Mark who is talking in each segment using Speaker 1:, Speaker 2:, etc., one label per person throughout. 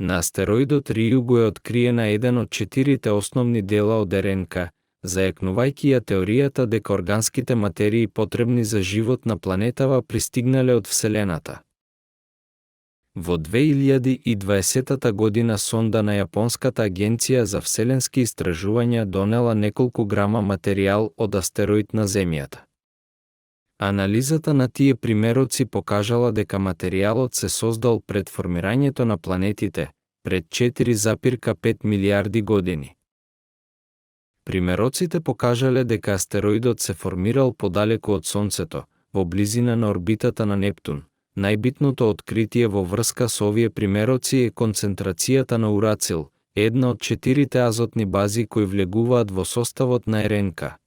Speaker 1: На астероидот Ријуго е откриена еден од 4 основни дела од РНК, зајакнувајќи ја теоријата дека органските материи потребни за живот на планетава пристигнале од Вселената. Во 2020 година сонда на Јапонската агенција за вселенски истражувања донела неколку грама материјал од астероид на Земјата. Анализата на тие примероци покажала дека материјалот се создал пред формирањето на планетите, пред 4,5 милијарди години. Примероците покажале дека астероидот се формирал подалеку од Сонцето, во близина на орбитата на Нептун. Најбитното откритие во врска со овие примероци е концентрацијата на урацил, една од 4 азотни бази кои влегуваат во составот на РНК.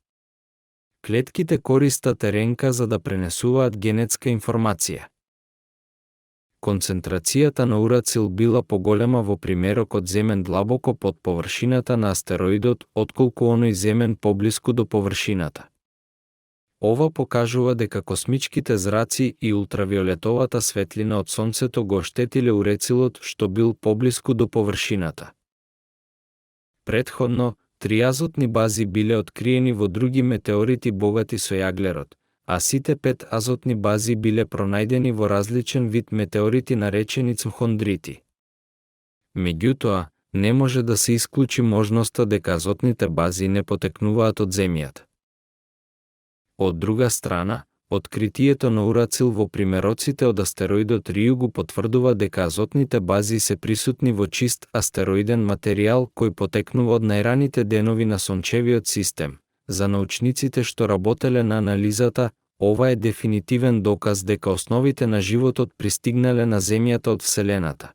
Speaker 1: Клетките користат РНК за да пренесуваат генетска информација. Концентрацијата на урацил била поголема во примерокот земен длабоко под површината на астероидот отколку оној земен поблиску до површината. Ова покажува дека космичките зраци и ултравиолетовата светлина од Сонцето го оштетиле урацилот што бил поблиску до површината. Претходно, 3 азотни бази биле откриени во други метеорити богати со јаглерод, а сите 5 азотни бази биле пронајдени во различен вид метеорити наречени цмхондрити. Меѓутоа, не може да се исклучи можноста дека азотните бази не потекнуваат од Земјата. Од друга страна, откритието на урацил во примероците од астероидот Ријуго потврдува дека азотните бази се присутни во чист астероиден материјал кој потекнува од најраните денови на сончевиот систем. За научниците што работеле на анализата, ова е дефинитивен доказ дека основите на животот пристигнале на Земјата од Вселената.